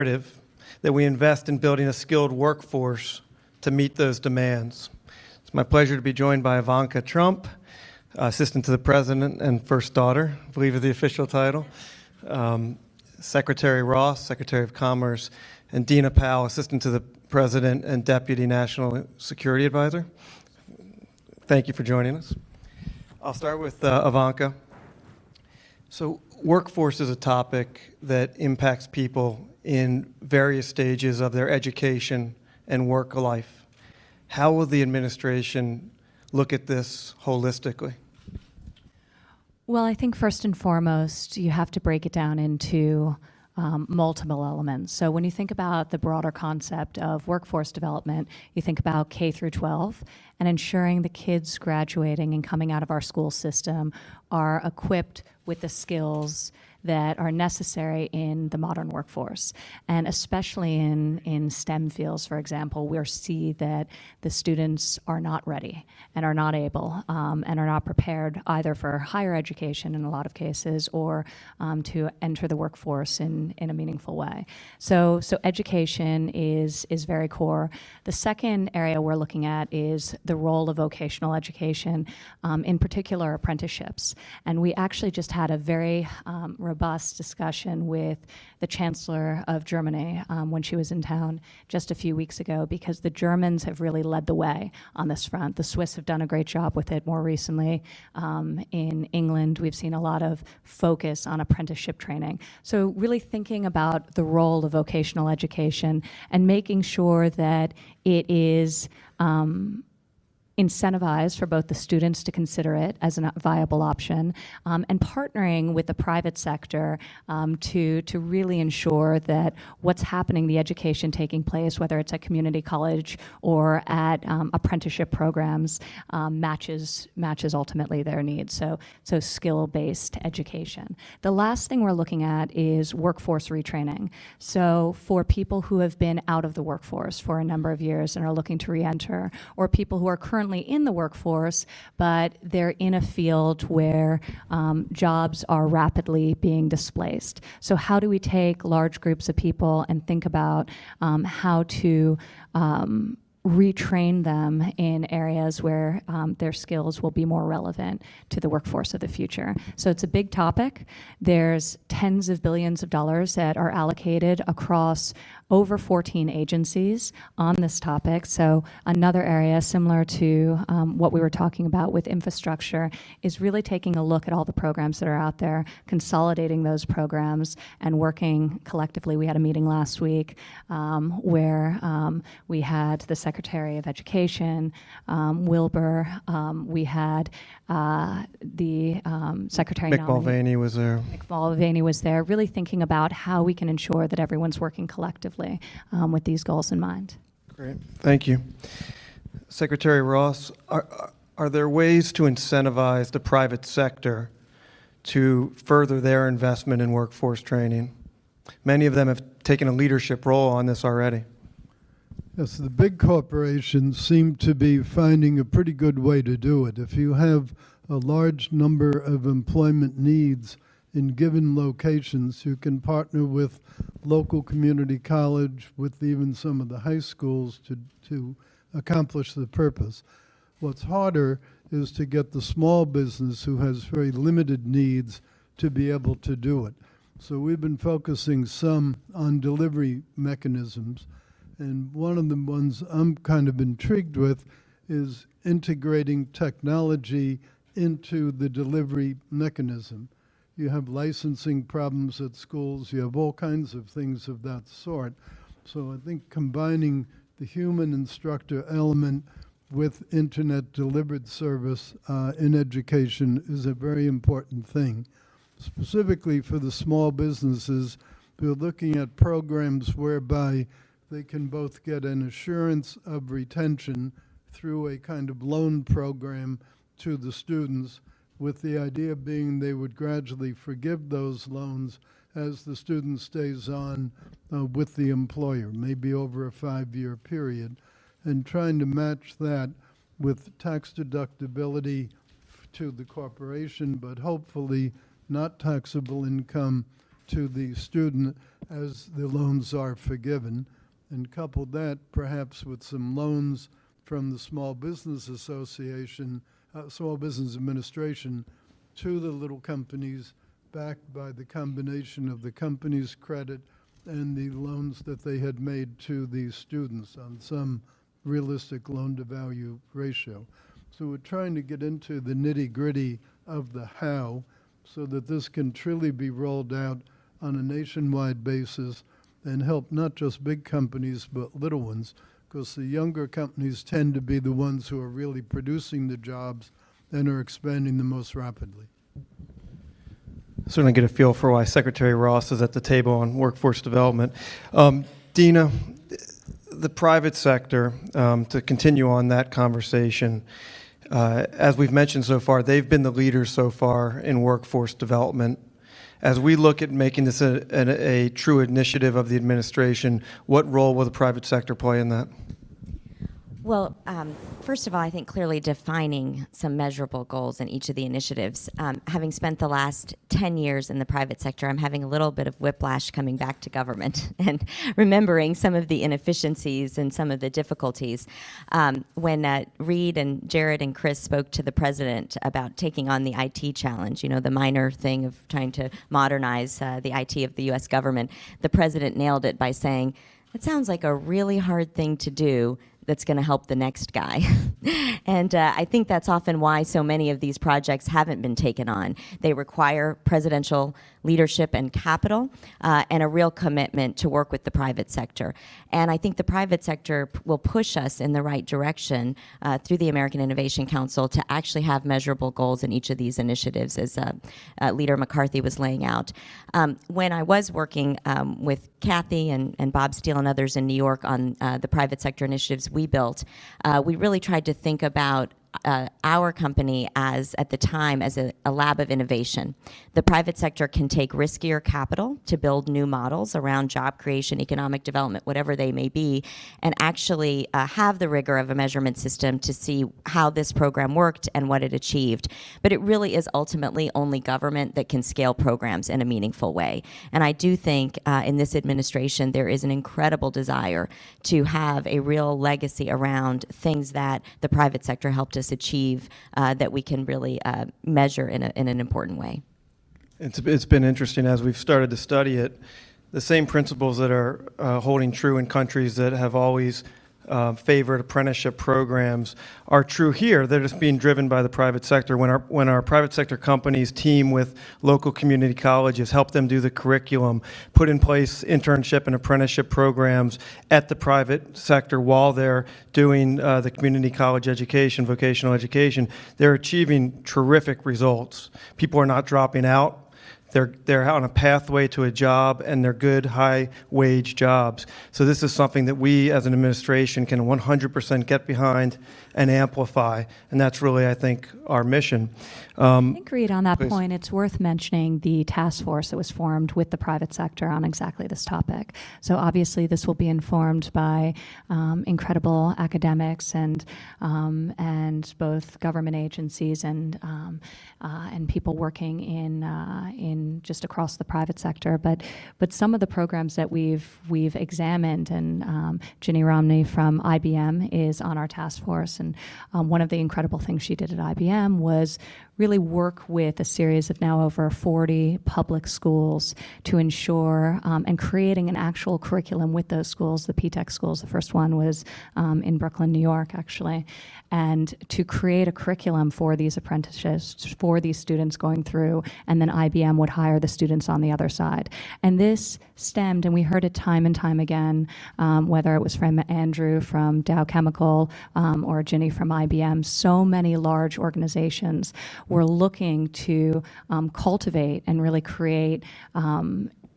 that we invest in building a skilled workforce to meet those demands. It's my pleasure to be joined by Ivanka Trump, Assistant to the President and First Daughter, I believe is the official title, Secretary Ross, Secretary of Commerce, and Dina Powell, Assistant to the President and Deputy National Security Advisor. Thank you for joining us. I'll start with Ivanka. So workforce is a topic that impacts people in various stages of their education and work life. How will the administration look at this holistically? Well, I think first and foremost, you have to break it down into multiple elements. So when you think about the broader concept of workforce development, you think about K through 12 and ensuring the kids graduating and coming out of our school system are equipped with the skills that are necessary in the modern workforce. And especially in STEM fields, for example, we see that the students are not ready and are not able and are not prepared either for higher education in a lot of cases or to enter the workforce in a meaningful way. So education is very core. The second area we're looking at is the role of vocational education, in particular apprenticeships. And we actually just had a very robust discussion with the Chancellor of Germany when she was in town just a few weeks ago, because the Germans have really led the way on this front. The Swiss have done a great job with it more recently. In England, we've seen a lot of focus on apprenticeship training. So really thinking about the role of vocational education and making sure that it is incentivized for both the students to consider it as a viable option and partnering with the private sector to really ensure that what's happening, the education taking place, whether it's at community college or at apprenticeship programs, matches ultimately their needs. So skill-based education. The last thing we're looking at is workforce retraining. So for people who have been out of the workforce for a number of years and are looking to re-enter, or people who are currently in the workforce, but they're in a field where jobs are rapidly being displaced. So how do we take large groups of people and think about how to retrain them in areas where their skills will be more relevant to the workforce of the future. So it's a big topic. There's tens of billions of dollars that are allocated across over 14 agencies on this topic. So another area similar to what we were talking about with infrastructure is really taking a look at all the programs that are out there, consolidating those programs and working collectively. We had a meeting last week where we had the Secretary of Education, Wilbur, we had the Secretary Mick Mulvaney was there. Mick Mulvaney was there, really thinking about how we can ensure that everyone's working collectively with these goals in mind. Great, thank you. Secretary Ross, are there ways to incentivize the private sector to further their investment in workforce training? Many of them have taken a leadership role on this already. Yes, the big corporations seem to be finding a pretty good way to do it. If you have a large number of employment needs in given locations, you can partner with local community college, with even some of the high schools to accomplish the purpose. What's harder is to get the small business who has very limited needs to be able to do it. So we've been focusing some on delivery mechanisms. And one of the ones I'm kind of intrigued with is integrating technology into the delivery mechanism. You have licensing problems at schools, you have all kinds of things of that sort. So I think combining the human instructor element with internet delivered service in education is a very important thing. Specifically for the small businesses, we're looking at programs whereby they can both get an assurance of retention through a kind of loan program to the students, with the idea being they would gradually forgive those loans as the student stays on with the employer, maybe over a 5-year period, and trying to match that with tax deductibility to the corporation, but hopefully not taxable income to the student as the loans are forgiven, and couple that perhaps with some loans from the Small Business Association, Small Business Administration, to the little companies, backed by the combination of the company's credit and the loans that they had made to the students on some realistic loan-to-value ratio. So we're trying to get into the nitty-gritty of the how so that this can truly be rolled out on a nationwide basis and help not just big companies but little ones, because the younger companies tend to be the ones who are really producing the jobs and are expanding the most rapidly. Certainly get a feel for why Secretary Ross is at the table on workforce development. Dina, the private sector, to continue on that conversation, as we've mentioned so far, they've been the leaders so far in workforce development. As we look at making this a true initiative of the administration, what role will the private sector play in that? Well, first of all, I think clearly defining some measurable goals in each of the initiatives. Having spent the last 10 years in the private sector, I'm having a little bit of whiplash coming back to government and remembering some of the inefficiencies and some of the difficulties. When Reed and Jared and Chris spoke to the president about taking on the IT challenge, you know, the minor thing of trying to modernize the IT of the U.S. government, the president nailed it by saying, "It sounds like a really hard thing to do that's going to help the next guy." And I think that's often why so many of these projects haven't been taken on. They require presidential leadership and capital and a real commitment to work with the private sector. And I think the private sector will push us in the right direction through the American Innovation Council to actually have measurable goals in each of these initiatives, as Leader McCarthy was laying out. When I was working with Kathy and Bob Steele and others in New York on the private sector initiatives we built, we really tried to think about our company as, at the time, as a lab of innovation. The private sector can take riskier capital to build new models around job creation, economic development, whatever they may be, and actually have the rigor of a measurement system to see how this program worked and what it achieved. But it really is ultimately only government that can scale programs in a meaningful way. And I do think in this administration there is an incredible desire to have a real legacy around things that the private sector helped us achieve that we can really measure in an important way. It's been interesting as we've started to study it. The same principles that are holding true in countries that have always favored apprenticeship programs are true here. They're just being driven by the private sector. When our private sector companies team with local community colleges, help them do the curriculum, put in place internship and apprenticeship programs at the private sector while they're doing the community college education, vocational education, they're achieving terrific results. People are not dropping out. They're on a pathway to a job, and they're good, high-wage jobs. So this is something that we, as an administration, can 100% get behind and amplify, and that's really, I think, our mission. I think, Reed, on that Please. point, it's worth mentioning the task force that was formed with the private sector on exactly this topic. So obviously this will be informed by incredible academics and both government agencies and people working in just across the private sector. But some of the programs that we've examined, and Ginny Romney from IBM is on our task force, and one of the incredible things she did at IBM was really work with a series of now over 40 public schools to ensure and creating an actual curriculum with those schools, the PTech schools. The first one was in Brooklyn, New York, actually, and to create a curriculum for these apprenticeships, for these students going through, and then IBM would hire the students on the other side. And this stemmed, and we heard it time and time again, whether it was from Andrew from Dow Chemical or Ginny from IBM, so many large organizations were looking to cultivate and really create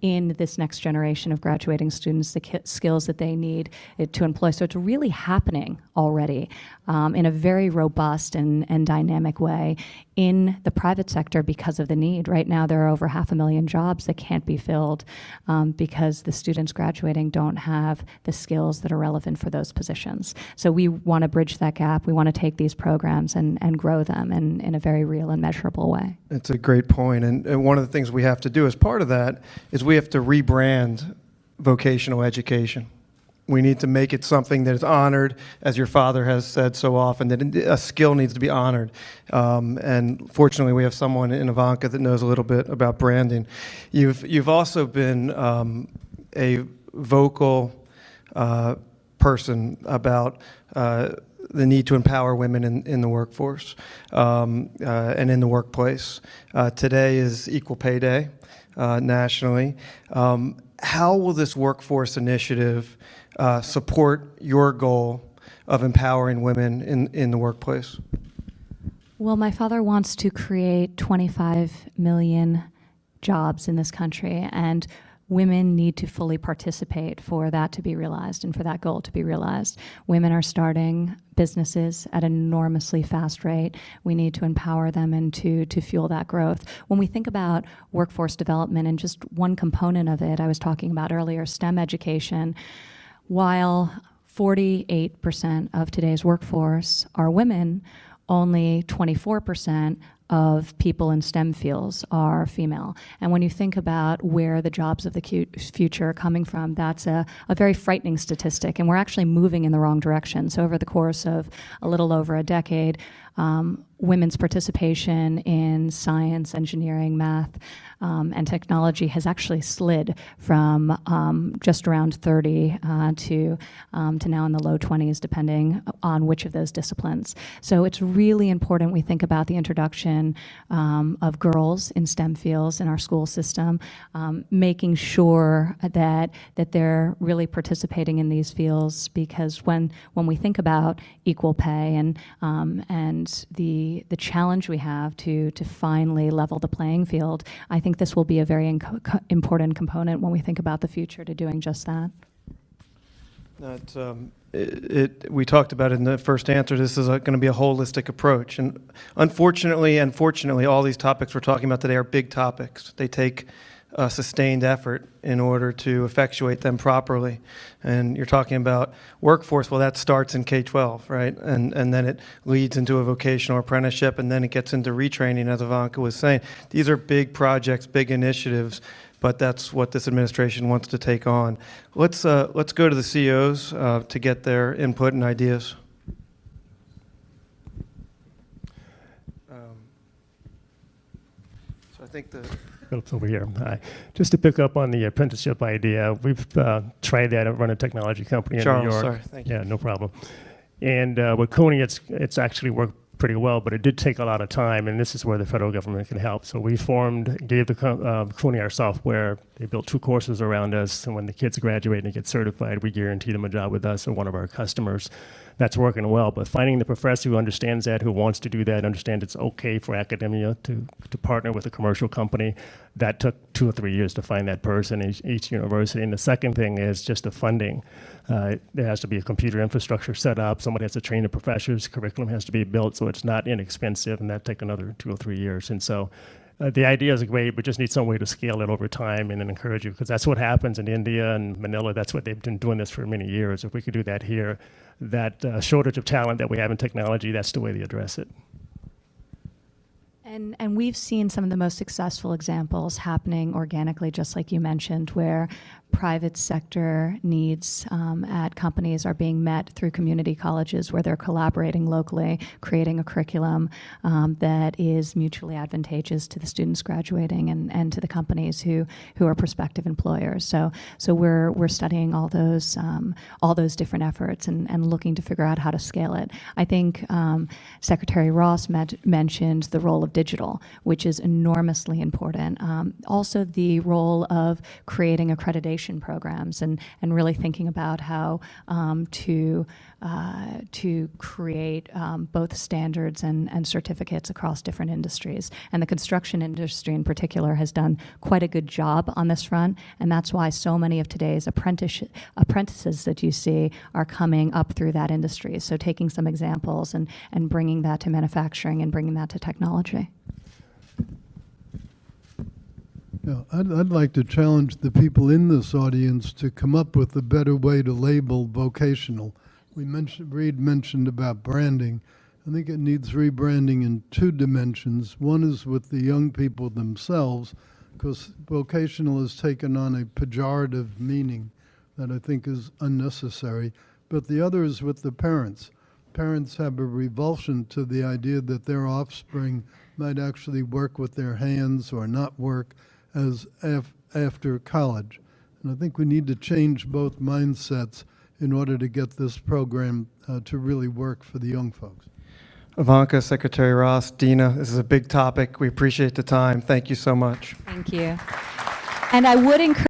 in this next generation of graduating students the skills that they need to employ. So it's really happening already in a very robust and dynamic way in the private sector because of the need. Right now, there are over 500,000 jobs that can't be filled because the students graduating don't have the skills that are relevant for those positions. So we want to bridge that gap. We want to take these programs and grow them in a very real and measurable way. It's a great point. And one of the things we have to do as part of that is we have to rebrand vocational education. We need to make it something that is honored, as your father has said so often, that a skill needs to be honored. And fortunately, we have someone in Ivanka that knows a little bit about branding. You've also been a vocal person about the need to empower women in the workforce and in the workplace. Today is Equal Pay Day nationally. How will this workforce initiative support your goal of empowering women in the workplace? Well, my father wants to create 25 million jobs in this country, and women need to fully participate for that to be realized and for that goal to be realized. Women are starting businesses at an enormously fast rate. We need to empower them and to fuel that growth. When we think about workforce development, and just one component of it, I was talking about earlier, STEM education, while 48% of today's workforce are women, only 24% of people in STEM fields are female. And when you think about where the jobs of the future are coming from, that's a very frightening statistic, and we're actually moving in the wrong direction. So over the course of a little over a decade, women's participation in science, engineering, math, and technology has actually slid from just around 30 to now in the low 20s, depending on which of those disciplines. So it's really important we think about the introduction of girls in STEM fields in our school system, making sure that they're really participating in these fields, because when we think about equal pay and the challenge we have to finally level the playing field, I think this will be a very important component when we think about the future to doing just that. We talked about it in the first answer. This is going to be a holistic approach. And unfortunately and fortunately, all these topics we're talking about today are big topics. They take sustained effort in order to effectuate them properly. And you're talking about workforce, well, that starts in K-12, right? And then it leads into a vocational apprenticeship, and then it gets into retraining, as Ivanka was saying. These are big projects, big initiatives, but that's what this administration wants to take on. Let's go to the CEOs to get their input and ideas. So I think Phillips over here. Hi. Just to pick up on the apprenticeship idea, we've tried that at Run a Technology Company in New York. Sorry, thank you. Yeah, no problem. And with CUNY, it's actually worked pretty well, but it did take a lot of time, and this is where the federal government can help. So we gave the CUNY our software. They built 2 courses around us, and when the kids graduate and get certified, we guarantee them a job with us or one of our customers. That's working well, but finding the professor who understands that, who wants to do that, understands it's okay for academia to partner with a commercial company, that took 2 or 3 years to find that person each university. And the second thing is just the funding. There has to be a computer infrastructure set up. Somebody has to train the professors. Curriculum has to be built, so it's not inexpensive, and that take another 2 or 3 years. And so the idea is great, but just need some way to scale it over time and then encourage you, because that's what happens in India and Manila. That's what they've been doing this for many years. If we could do that here, that shortage of talent that we have in technology, that's the way to address it. And we've seen some of the most successful examples happening organically, just like you mentioned, where private sector needs at companies are being met through community colleges, where they're collaborating locally, creating a curriculum that is mutually advantageous to the students graduating and to the companies who are prospective employers. So we're studying all those different efforts and looking to figure out how to scale it. I think Secretary Ross mentioned the role of digital, which is enormously important. Also the role of creating accreditation certification programs and really thinking about how to create both standards and certificates across different industries. And the construction industry in particular has done quite a good job on this front, and that's why so many of today's apprentices that you see are coming up through that industry. So taking some examples and bringing that to manufacturing and bringing that to technology. Yeah, I'd like to challenge the people in this audience to come up with a better way to label vocational. Reed mentioned about branding. I think it needs rebranding in two dimensions. One is with the young people themselves, because vocational has taken on a pejorative meaning that I think is unnecessary. But the other is with the parents. Parents have a revulsion to the idea that their offspring might actually work with their hands or not work as after college. And I think we need to change both mindsets in order to get this program to really work for the young folks. Ivanka, Secretary Ross, Dina, this is a big topic. We appreciate the time. Thank you so much. Thank you. And I would encourage